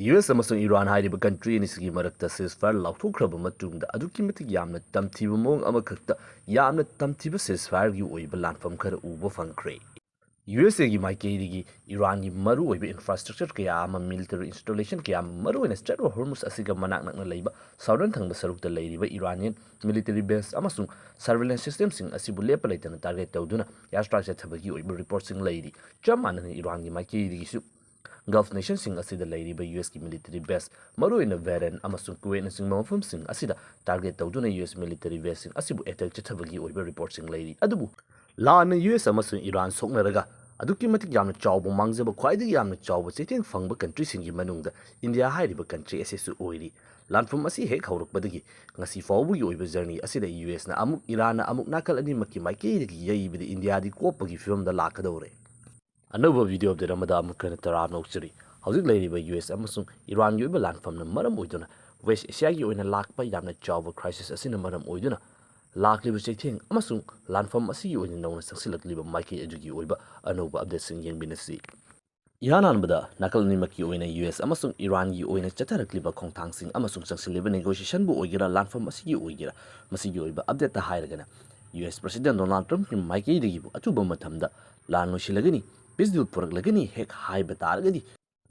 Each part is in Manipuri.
US amasung Iran hairiba country anisigi marakta ceasefire lauthokraba matungda aduki matik yamna tamthiba mong amakhakta yamna tamthiba ceasefire gi oiba lanfam khara uba fangkhre. USA gi maikeirigi Iran gi maru oiba infrastructure kaya ama military installation kaya maru oina Strait of Hormuz asiga manak nakna leiba southern thangba sarukta leiriba Iranian military base amasung surveillance system sing asibu lepa leitana target tawduna airstrike thabagi oiba report sing leiri chamana Iran gi maikeirigi su Gulf nations sing asida leiriba US ki military base maruina Bahrain amasung Kuwait na sing mafam sing asida target tawduna US military base sing asibu attack chathabagi oiba report sing leiri adubu laana US amasung Iran soknaraga aduki matik yamna chawbu mangjaba khwaidagi yamna chawbu cheteng fangba country singi manungda India hairiba country asesu oiri lanfum asi hek hawrukbadagi ngasi fawbugi oiba journey asida US na amuk Iran na amuk nakal ani makki maikeidagi yaibidi India di kopagi film da lakadawre another video update amada amukana tarab nokchari hauzik leiriba US amasung Iran gi oiba lanfamna maram oiduna West Asia gi oina lakpa yamna chawba crisis asina maram oiduna lakliba cheitheng amasung lanfam asi gi oina nawna saksilakliba maiki ajugi oiba anova update sing yengbinasi Ihananbada nakal ni maki oina US amasung Iran gi oina chatarakliba khongthang sing amasung sangsiliba negotiation bu oigira lanfam asi gi oigira masi gi oiba update ta hairagana US President Donald Trump ki maiki digi bu atuba mathamda lan noshilagani peace deal puraglagani hek haiba taragadi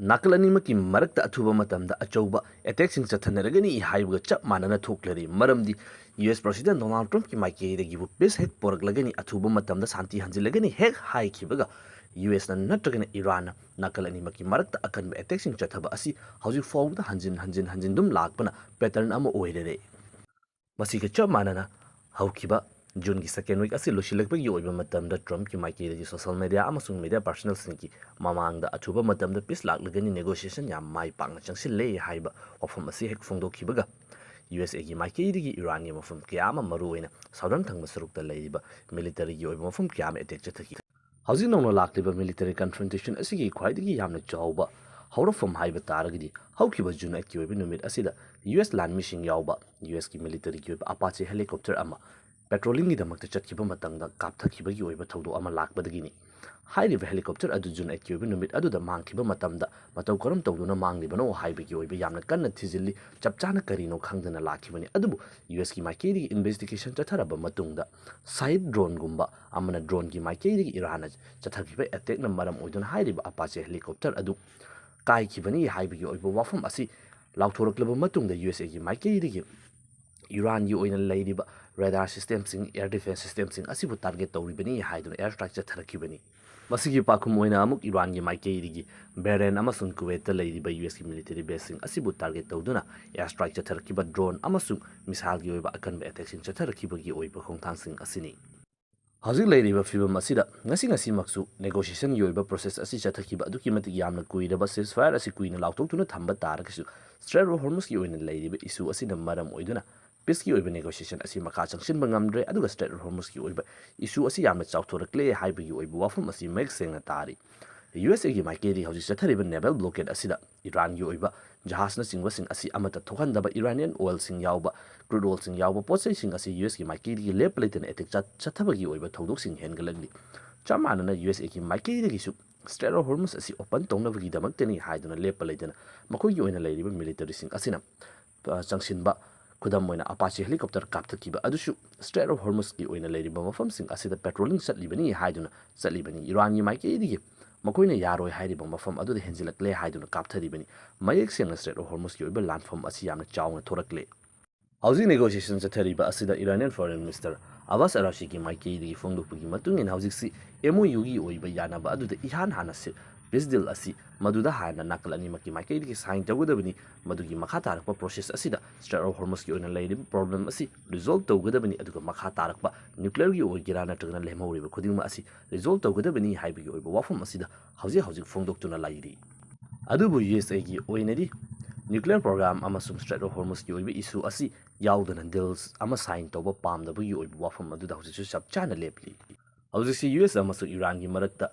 nakal animaki marakta athuba matamda achauba attack sing chathanaragani haiba chap manana thoklari maramdi US President Donald Trump ki maiki digi bu peace hek puraglagani athuba matamda santi hanjilagani hek hai khibaga US na natragana Iran nakal animaki marakta akanba attack sing chathaba asi hauji fawda hanjin dum lakpana pattern ama oirere masiga chap manana haukiba June ki second week asi loshilakbagi oiba matamda Trump ki maiki social media amasung media personal sinki mamangda athuba matamda peace laklagani negotiation yam mai pangna changsille haiba wafam asi hek phongdokhibaga USA gi maiki digi Iran gi mafum kiyama maruina southern thangba sarukta leiba military gi oiba mafum kiyama attack chathaki hauji nongno lakliba military confrontation asigi khwaidigi yamna chawba hawrafam haiba taragidi haukiba June ki oiba numit asida US land mission yawba US ki military gi oiba Apache helicopter ama patrolling the Makta Chatkiba Matanga, Kapta Kibagi, Taudo Amalak Badagini. Highly helicopter Adujun at Cuban Numit Adu the Mankiba Matamda, Matokorum Toduna Manglibano, Hibiki, Yamna Kana Tizili, Chapchana Karino Kangdana Lakibani Adu, US Kimakedi investigation Chataraba Matunda, side drone Gumba, Amana drone Kimakedi Iranaj, Chatakiba attack Madam Odun Highly Apache helicopter Adu, Kai Kibani, Hibiki, Wafum Asi, Lautor Club Matunda, USA Kimakedi. Iran gi oina leidiba radar system sing air defense system sing asibu target tawribani haidun air strike chathrakibani masigi pakum oina amuk Iran gi maikei digi Bahrain amasung Kuwait ta leidiba US gi military base sing asibu target tawduna air strike chathrakiba drone amasung missile gi oiba akanba attack sing chathrakiba gi oiba khongthang sing asini hauzik leiriba fibam asida ngasi maksu negotiation gi oiba process asi chathakiba aduki matik yamna kuidaba ceasefire asi kuina lautoktuna thamba tarakasu Strait of Hormuz gi oina leiriba issue asina maram oiduna peace ki oiba negotiation asi makha changshin bangamdre aduga Strait of Hormuz ki oiba issue asi yamna chawthorakle haibagi oiba wafum asi make senga tari USA gi maikeri hauji chathariba naval blockade asida Iran gi oiba jahasna singwa sing asi amata thokhandaba Iranian oil sing yawba crude oil sing yawba potsai sing asi US gi maikeri gi lepleiten attack chathabagi oiba thodok sing hengalagli chamanana USA gi maikeri gi su Strait of Hormuz asi open tongnabagi damakteni haiduna lepleiten makoi gi oina leiriba military sing asina changshinba Kudam moina Apache helicopter kaptakiba adushu Strait of Hormuz ki oina leiriba mafamsing asida patrolling chatlibani haiduna chatlibani Iran gi maiki digi makoina yaroi hairiba mafam aduda henjilakle haiduna kaptharibani mayek sengna Strait of Hormuz ki oiba landfam asi yamna chawna thorakle Housing negotiations chathariba asida Iranian foreign minister Abbas Arashi ki maiki digi phongdokpugi matungin housing si MOU gi oiba yanaba aduda ihan hana se peace deal asi maduda hana nakal ani maki maiki digi sign tawgadabani madugi makha tarakpa process asida Strait of Hormuz ki oina leiriba problem asi resolve tawgadabani aduga makha tarakpa nuclear gi oigira natragna lemhoriba khudingma asi resolve tawgadabani haibagi oiba wafam asida hauzik phongdoktuna lairi adubu USA gi oinadi nuclear program amasung Strait of Hormuz ki oiba issue asi yaudana deals ama sign tawba pamdabagi oiba wafam aduda hauzik chapchana lepli hauzik US amasung Iran gi marakta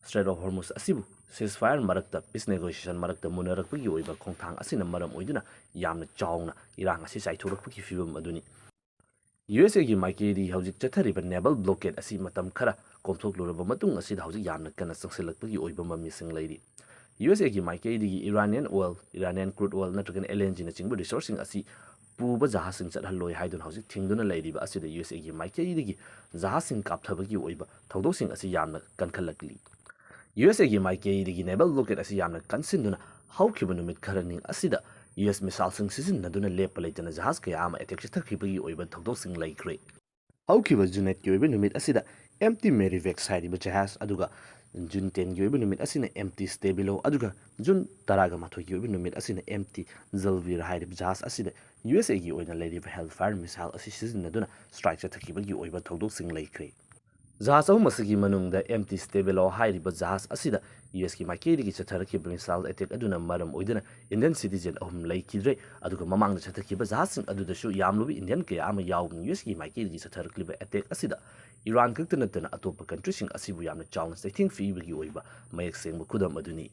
Strait of Hormuz asibu ceasefire marakta peace negotiation marakta munarakpagi oiba khongthang asina maram oiduna yamna chawna Iran asi saithorakpagi fibam aduni USA gi maikeri hauzik chathariba naval blockade asi matam khara komthokluraba matung asida hauzik yamna kana changsilakpagi oiba mamising leiri USAꯒꯤ ꯃꯥꯏꯀꯩꯗꯒꯤ Iranian oil, Iranian crude oil ꯅꯠꯇ꯭ꯔꯒꯅ LNGꯅꯆꯤꯡꯕ ꯔꯤꯁꯣꯔꯁꯁꯤꯡ ꯑꯁꯤ ꯄꯨꯕ ꯖꯍꯥꯖꯁꯤꯡ ꯆꯠꯍꯜꯂꯣꯏ ꯍꯥꯏꯗꯨꯅ ꯍꯧꯖꯤꯛ ꯊꯤꯡꯗꯨꯅ ꯂꯩꯔꯤꯕ ꯑꯁꯤꯗ USAꯒꯤ ꯃꯥꯏꯀꯩꯗꯒꯤ ꯖꯍꯥꯖꯁꯤꯡ ꯀꯥꯞꯊꯕꯒꯤ ꯑꯣꯏꯕ ꯊꯧꯗꯣꯛꯁꯤꯡ ꯑꯁꯤ ꯌꯥꯝꯅ ꯀꯟꯈꯠꯂꯛꯂꯤ꯫ USAꯒꯤ ꯃꯥꯏꯀꯩꯗꯒꯤ ꯅꯦꯚꯦꯜ ꯕ꯭ꯂꯣꯀꯦꯠ ꯑꯁꯤ ꯌꯥꯝꯅ ꯀꯟꯁꯤꯟꯗꯨꯅ ꯍꯧꯈꯤꯕ ꯅꯨꯃꯤꯠ ꯈꯔꯅꯤ ꯑꯁꯤꯗ US ꯃꯤꯁꯥꯏꯜꯁꯤꯡ ꯁꯤꯖꯤꯟꯅꯗꯨꯅ ꯂꯦꯞꯄ ꯂꯩꯇꯅ ꯖꯍꯥꯖ ꯀꯌꯥ ꯑꯃ ꯑꯦꯇꯦꯛ ꯆꯠꯊꯈꯤꯕꯒꯤ ꯑꯣꯏꯕ ꯊꯧꯗꯣꯛꯁꯤꯡ ꯂꯩꯈ꯭ꯔꯦ꯫ ꯍꯧꯈꯤꯕ June 8ꯒꯤ ꯑꯣꯏꯕ ꯅꯨꯃꯤꯠ ꯑꯁꯤꯗ MT Merriweather ꯍꯥꯏꯔꯤꯕ ꯖꯍꯥꯖ ꯑꯗꯨꯒ June 10ꯒꯤ ꯑꯣꯏꯕ ꯅꯨꯃꯤꯠ ꯑꯁꯤꯅ MT Stabilo ꯑꯗꯨꯒ June 11ꯒꯤ ꯑꯣꯏꯕ ꯅꯨꯃꯤꯠ ꯑꯁꯤꯅ MT Zalvir ꯍꯥꯏꯔꯤꯕ ꯖꯍꯥꯖ ꯑꯁꯤꯗ USAꯒꯤ ꯑꯣꯏꯅ ꯂꯩꯔꯤꯕ ꯍꯦꯜꯐꯥꯌꯔ ꯃꯤꯁꯥꯏꯜ ꯑꯁꯤ ꯁꯤꯖꯤꯟꯅꯗꯨꯅ ꯁ꯭ꯇ꯭ꯔꯥꯏꯛ ꯆꯠꯊꯈꯤꯕꯒꯤ ꯑꯣꯏꯕ ꯊꯧꯗꯣꯛꯁꯤꯡ ꯂꯩꯈ꯭ꯔꯦ꯫ ꯖꯍꯥꯖ ꯑꯍꯨꯝ ꯑꯁꯤꯒꯤ ꯃꯅꯨꯡꯗ MT Stabilo ꯍꯥꯏꯔꯤꯕ ꯖꯍꯥꯖ ꯑꯁꯤꯗ USꯒꯤ ꯃꯥꯏꯀꯩꯗꯒꯤ ꯆꯠꯊꯔꯛꯈꯤꯕ ꯃꯤꯁꯥꯏꯜ ꯑꯦꯇꯦꯛ ꯑꯗꯨꯅ ꯃꯔꯝ ꯑꯣꯏꯗꯨꯅ ꯏꯟꯗꯤꯌꯟ ꯁꯤꯇꯤꯖꯦꯟ 3 ꯂꯩꯈꯤꯗ꯭ꯔꯦ ꯑꯗꯨꯒ ꯃꯃꯥꯡꯗ ꯆꯠꯊꯈꯤꯕ ꯖꯍꯥꯖꯁꯤꯡ ꯑꯗꯨꯗꯁꯨ ꯌꯥꯝꯂꯨꯕ ꯏꯟꯗꯤꯌꯟ ꯀꯌꯥ ꯑꯃ ꯌꯥꯎꯕꯅ USꯒꯤ ꯃꯥꯏꯀꯩꯗꯒꯤ ꯆꯠꯊꯔꯛꯂꯤꯕ ꯑꯦꯇꯦꯛ ꯑꯁꯤꯗ ꯏꯔꯥꯟ ꯈꯛꯇ ꯅꯠꯇꯅ ꯑꯇꯣꯞꯄ ꯀꯟꯇ꯭ꯔꯤꯁꯤꯡ ꯑꯁꯤꯕꯨ ꯌꯥꯝꯅ ꯆꯥꯎꯅ ꯆꯩꯊꯦꯡ ꯄꯤꯕꯒꯤ ꯑꯣꯏꯕ ꯃꯌꯦꯛ ꯁꯦꯡꯕ ꯈꯨꯗꯝ ꯑꯗꯨꯅꯤ꯫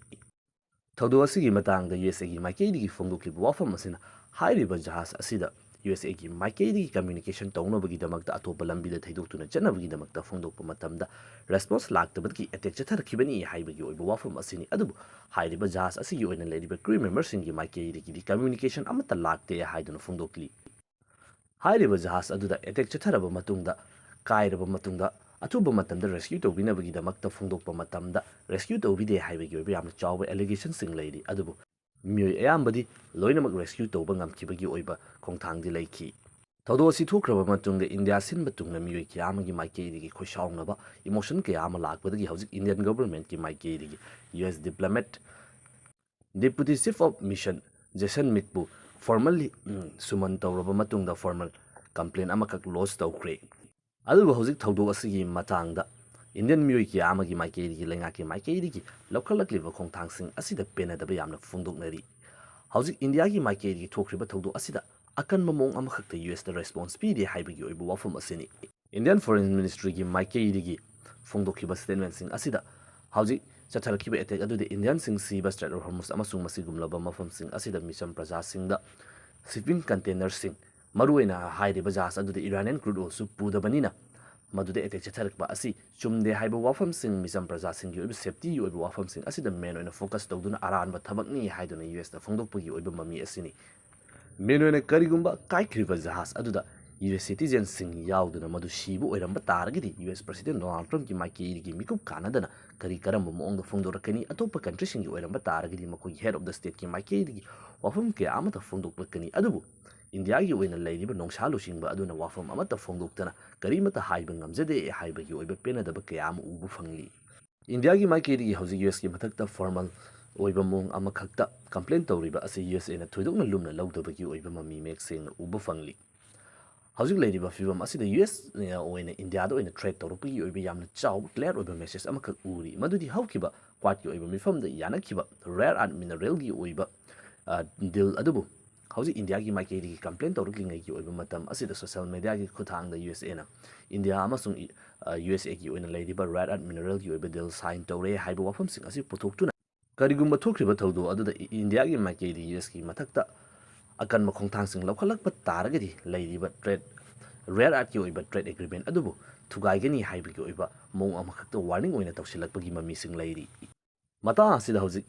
ꯊꯧꯗꯣꯛ ꯑꯁꯤꯒꯤ ꯃꯇꯥꯡꯗ USAꯒꯤ ꯃꯥꯏꯀꯩꯗꯒꯤ ꯐꯣꯡꯗꯣꯛꯂꯤꯕ ꯋꯥꯐꯝ ꯑꯁꯤꯅ ꯍꯥꯏꯔꯤꯕ ꯖꯍꯥꯖ ꯑꯁꯤꯗ USAꯒꯤ ꯃꯥꯏꯀꯩꯗꯒꯤ ꯀꯝꯃ꯭ꯌꯨꯅꯤꯀꯦꯁꯟ ꯇꯧꯅꯕꯒꯤꯗꯃꯛꯇ ꯑꯇꯣꯞꯄ ꯂꯝꯕꯤꯗ ꯊꯩꯗꯣꯛꯇꯨꯅ ꯆꯠꯅꯕꯒꯤꯗꯃꯛꯇ ꯐꯣꯡꯗꯣꯛꯄ ꯃꯇꯝꯗ ꯔꯦꯁꯄꯣꯟꯁ ꯂꯥꯛꯇꯕꯗꯒꯤ ꯑꯦꯇꯦꯛ ꯆꯠꯊꯔꯛꯈꯤꯕꯅꯤ ꯍꯥꯏꯕꯒꯤ ꯑꯣꯏꯕ ꯋꯥꯐꯝ ꯑꯁꯤꯅꯤ꯫ ꯑꯗꯨꯕꯨ ꯍꯥꯏꯔꯤꯕ ꯖꯍꯥꯖ ꯑꯁꯤꯒꯤ ꯑꯣꯏꯅ ꯂꯩꯔꯤꯕ ꯀ꯭ꯔꯨ ꯃꯦꯝꯕꯔꯁꯤꯡꯒꯤ ꯃꯥꯏꯀꯩꯗꯒꯤꯗꯤ ꯀꯝꯃ꯭ꯌꯨꯅꯤꯀꯦꯁꯟ ꯑꯃꯠꯇ ꯂꯥꯛꯇꯦ ꯍꯥꯏꯗꯨꯅ ꯐꯣꯡꯗꯣꯛꯂꯤ꯫ ꯍꯥꯏꯔꯤꯕ ꯖꯍꯥꯖ ꯑꯗꯨꯗ ꯑꯦꯇꯦꯛ ꯆꯠꯊꯔꯕ ꯃꯇꯨꯡꯗ ꯀꯥꯏꯔꯕ ꯃꯇꯨꯡꯗ ꯑꯊꯨꯕ ꯃꯇꯝꯗ ꯔꯦꯁꯀ꯭ꯌꯨ ꯇꯧꯕꯤꯅꯕꯒꯤꯗꯃꯛꯇ ꯐꯣꯡꯗꯣꯛꯄ ꯃꯇꯝꯗ ꯔꯦꯁꯀ꯭ꯌꯨ ꯇꯧꯕꯤꯗꯦ ꯍꯥꯏꯕꯒꯤ ꯑꯣꯏꯕ ꯌꯥꯝꯅ ꯆꯥꯎꯕ ꯑꯦꯂꯤꯒꯦꯁꯟꯁꯤꯡ ꯂꯩꯔꯤ꯫ ꯑꯗꯨꯕꯨ ꯃꯤꯑꯣꯏ ꯑꯌꯥꯝꯕꯗꯤ ꯂꯣꯏꯅꯃꯛ ꯔꯦꯁꯀ꯭ꯌꯨ ꯇꯧꯕ ꯉꯝꯈꯤꯕꯒꯤ ꯑꯣꯏꯕ ꯈꯣꯡꯊꯥꯡꯗꯤ ꯂꯩꯈꯤ꯫ ꯊꯧꯗꯣꯛ ꯑꯁꯤ ꯊꯣꯛꯈ꯭ꯔꯕ ꯃꯇꯨꯡꯗ ꯏꯟꯗꯤꯌꯥ ꯁꯤꯟꯕ ꯊꯨꯡꯅ ꯃꯤꯑꯣꯏ ꯀꯌꯥ ꯑꯃꯒꯤ ꯃꯥꯏꯀꯩꯗꯒꯤ ꯈꯣꯏꯁꯥꯎꯅꯕ ꯏꯃꯣꯁꯟ ꯀꯌꯥ ꯑꯃ ꯂꯥꯛꯄꯗꯒꯤ ꯍꯧꯖꯤꯛ ꯏꯟꯗꯤꯌꯟ ꯒꯚꯔꯟꯃꯦꯟꯠꯀꯤ ꯃꯥꯏꯀꯩꯗꯒꯤ US diplomat deputy chief of mission Jason ꯃꯤꯠꯄꯨ ꯐꯣꯔꯃꯦꯜꯂꯤ ꯁꯨꯃꯟ ꯇꯧꯔꯕ ꯃꯇꯨꯡꯗ ꯐꯣꯔꯃꯦꯜ ꯀꯝꯄ꯭ꯂꯦꯟ ꯑꯃꯈꯛ ꯂꯣꯟꯆ ꯇꯧꯈ꯭ꯔꯦ꯫ ꯑꯗꯨꯕꯨ ꯍꯧꯖꯤꯛ ꯊꯧꯗꯣꯛ ꯑꯁꯤꯒꯤ ꯃꯇꯥꯡꯗ ꯏꯟꯗꯤꯌꯟ ꯃꯤꯑꯣꯏ ꯀꯌꯥ ꯑꯃꯒꯤ ꯃꯥꯏꯀꯩꯗꯒꯤ ꯂꯩꯉꯥꯛꯀꯤ ꯃꯥꯏꯀꯩꯗꯒꯤ ꯂꯧꯈꯠꯂꯛꯂꯤꯕ ꯈꯣꯡꯊꯥꯡꯁꯤꯡ ꯑꯁꯤꯗ ꯄꯦꯟꯅꯗꯕ ꯌꯥꯝꯅ ꯐꯣꯡꯗꯣꯛꯅꯔꯤ꯫ ꯍꯧꯖꯤꯛ ꯏꯟꯗꯤꯌꯥꯒꯤ ꯃꯥꯏꯀꯩꯗꯒꯤ ꯊꯣꯛꯈ꯭ꯔꯤꯕ ꯊꯧꯗꯣꯛ ꯑꯁꯤꯗ ꯑꯀꯟꯕ ꯃꯑꯣꯡ ꯑꯃꯈꯛꯇ USꯇ ꯔꯦꯁꯄꯣꯟꯁ ꯄꯤꯗꯦ ꯍꯥꯏꯕꯒꯤ ꯑꯣꯏꯕ ꯋꯥꯐꯝ ꯑꯁꯤꯅꯤ꯫ ꯏꯟꯗꯤꯌꯟ ꯐꯣꯔꯦꯟ ꯃꯤꯅꯤꯁꯇ꯭ꯔꯤꯒꯤ ꯃꯥꯏꯀꯩꯗꯒꯤ ꯐꯣꯡꯗꯣꯛꯈꯤꯕ ꯁ꯭ꯇꯦꯠꯃꯦꯟꯠꯁꯤꯡ ꯑꯁꯤꯗ ꯍꯧꯖꯤꯛ ꯆꯠꯊꯔꯛꯈꯤꯕ ꯑꯦꯇꯦꯛ ꯑꯗꯨꯗꯤ ꯏꯟꯗꯤꯌꯟꯁꯤꯡ ꯁꯤꯕ ꯁ꯭ꯇ꯭ꯔꯦꯠ ꯑꯣꯐ ꯍꯣꯔꯃꯨꯖ ꯑꯃꯁꯨꯡ ꯃꯁꯤꯒꯨꯝꯂꯕ ꯃꯐꯝꯁꯤꯡ ꯑꯁꯤꯗ ꯃꯤꯆꯝ ꯄ꯭ꯔꯖꯥꯁꯤꯡꯗ ꯁꯤꯞꯄꯤꯡ ꯀꯟꯇꯦꯅꯔꯁꯤꯡ ꯃꯔꯨꯑꯣꯏꯅ ꯍꯥꯏꯔꯤꯕ ꯖꯍꯥꯖ ꯑꯗꯨꯗ Iranian crude oilꯁꯨ ꯄꯨꯗꯕꯅꯤꯅ ꯃꯗꯨꯗ ꯑꯦꯇꯦꯛ ꯆꯠꯊꯔꯛꯄ ꯑꯁꯤ ꯆꯨꯝꯗꯦ ꯍꯥꯏꯕ ꯋꯥꯐꯝꯁꯤꯡ ꯃꯤꯆꯝ ꯄ꯭ꯔꯖꯥꯁꯤꯡꯒꯤ ꯑꯣꯏꯕ ꯁꯦꯐꯇꯤꯒꯤ ꯑꯣꯏꯕ ꯋꯥꯐꯝꯁꯤꯡ ꯑꯁꯤꯗ ꯃꯦꯟ ꯑꯣꯏꯅ ꯐꯣꯀꯁ ꯇꯧꯗꯨꯅ ꯑꯔꯥꯟꯕ ꯊꯕꯛꯅꯤ ꯍꯥꯏꯗꯨꯅ USꯇ ꯐꯣꯡꯗꯣꯛꯄꯒꯤ ꯑꯣꯏꯕ ꯃꯃꯤ ꯑꯁꯤꯅꯤ꯫ ꯃꯦꯟ ꯑꯣꯏꯅ ꯀꯔꯤꯒꯨꯝꯕ कायख्रिबा जहाज अदुदा US सिटीजन याउदुना मदु सीबु ओइरंबा तारगदि US प्रेसिडेंट डोनाल्ड ट्रम्प की माइकेइगी मिकुप कानादना करी करम मोंग फोंदोरकनी अतोप्पा कंट्री सिंगी ओइरंबा तारगदि मखोई हेड ऑफ द स्टेट की माइकेइगी वाफम के आमता फोंदोकलकनी अदुबु इंडिया की ओइना लैरिबा नोंसालुसिंगबा अदुना वाफम अमता फोंदोक्तना करीमता हाइबा ngamjade हाइबगी ओइबा पेनादबा कयाम उबु फंगली इंडिया की माइकेइगी हौजिक US की मथक्ता फॉर्मल ओइबा मोंग अमखक्ता कंप्लेन तौरिबा असे USA ना थोइदोकना लुमना लौदबगी ओइबा ममी मेक सेंगना उबु फंगली हौजिक लैरिबा फिबम असिदा US ओइना इंडिया दा ओइना थ्रेट तौरपगी ओइबा यामना चाव क्लियर ओइबा मेसेज अमखक उरी मदुदि हौकिबा क्वाटकी ओइबा मिफमदा यानखिबा रेयर अर्थ मिनरल की ओइबा डील अदुबु हौजिक इंडिया की माइकेइगी कंप्लेन तौरकलिंगै की ओइबा मतम असिदा सोशल मीडिया की खुथांगदा USA ना इंडिया अमसुंग USA की ओइना लैरिबा रेयर अर्थ मिनरल की ओइबा डील साइन तौरे हाइबा वाफमसिंग असि पुथोक्तुना करिगुम्बा थोक्रिबा थौदो अदुदा इंडिया की माइकेइगी US की मथक्ता अकन खोंथांसिंग लौखलकपा तारगदि लैरिबा ट्रेड रेयर अर्थ की ओइबा ट्रेड एग्रीमेंट अदुबु थुगाइगनी हाइबगी ओइबा मोंग अमखक्ता वार्निंग ओइना तौसिलकपगी ममीसिंग लैरि मता असिदा हौजिक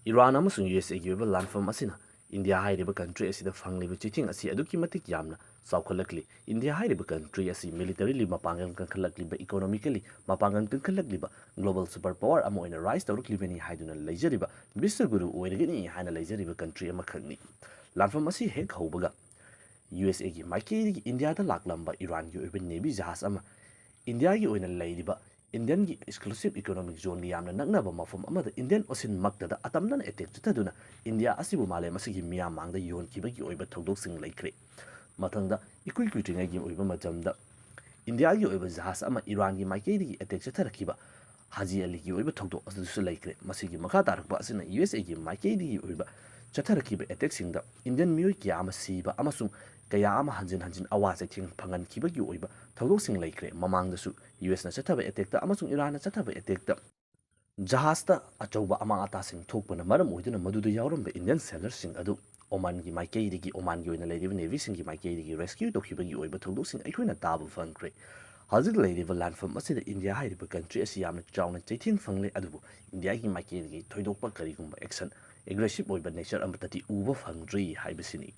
इरान अमसुंग USA की ओइबा लानफम असिना इंडिया हाइरिबा कंट्री असिदा फंगलिबा चिथिंग असि अदुकी मतिक यामना चावखलकली इंडिया हाइरिबा कंट्री असि मिलिटरीली मपांगन कंखलकलिबा इकोनॉमिकली मपांगन कंखलकलिबा ग्लोबल सुपर पावर अमा ओइना राइज तौरकलिबनी हाइदुना लैजरिबा विश्वगुरु ओइरगनी हाइना लैजरिबा कंट्री अमखकनी लानफम असि हेक हौबगा USA की माइकेइगी इंडिया दा लाकलंबा इरान की ओइबा नेवी जहाज अमा इंडिया की ओइना लैरिबा इंडियन की एक्सक्लूसिव इकोनॉमिक जोन की यामना नगनबा मफम अमदा इंडियन ओशन मक्तदा अतमदना अटैक चतदुना इंडिया असिबु मालेम असिगी मियाम मांगदा योनखिबगी ओइबा थौदोकसिंग लैख्रे मथंगदा इकुइ कुइट्रिङैगी ओइबा मतमदा इंडिया की ओइबा जहाज अमा इरान की माइकेइगी अटैक चतरखिबा हाजी अली की ओइबा थौदोक असुसु लैख्रे मसिगी मखा तारकबा असिना USA की माइकेइगी ओइबा चतरखिबा अटैकसिंगदा इंडियन मियोइ किया अमा सीबा अमसुंग कया अमा हंजिन हंजिन आवाज चैथिंग फंगनखिबगी ओइबा थौदोकसिंग लैख्रे ममांगदसु US ना चथबा अटैकता अमसुंग इरान ना चथबा अटैकता जहाजता अचौबा अमा आतासिंग थोकपना मरम ओइदुना मदुदा यावरंबा इंडियन सेलर्ससिंग अदु ओमान की माइकेइगी ओमान की ओइना लैरिबा नेवी सिंग की माइकेइगी रेस्क्यू तौखिबगी ओइबा थौदोकसिंग अइखोइना ताबा फंगख्रे ꯍꯧꯖꯤꯛ ꯂꯩꯔꯤꯕ ꯂꯥꯟꯐꯝ ꯑꯁꯤꯗ ꯏꯟꯗꯤꯌꯥ ꯍꯥꯏꯔꯤꯕ ꯀꯟꯇ꯭ꯔꯤ ꯑꯁꯤ ꯌꯥꯝꯅ ꯆꯥꯎꯅ ꯆꯩꯊꯦꯡ ꯐꯪꯂꯦ, ꯑꯗꯨꯕꯨ ꯏꯟꯗꯤꯌꯥꯒꯤ ꯃꯥꯏꯀꯩꯗꯒꯤ ꯊꯣꯏꯗꯣꯛꯄ ꯀꯔꯤꯒꯨꯝꯕ ꯑꯦꯛꯁꯟ ꯑꯦꯒ꯭ꯔꯦꯁꯤꯞ ꯑꯣꯏꯕ ꯅꯦꯆꯔ ꯑꯃꯠꯇꯗꯤ ꯎꯕ ꯐꯪꯗ꯭ꯔꯤ ꯍꯥꯏꯕꯁꯤꯅꯤ꯫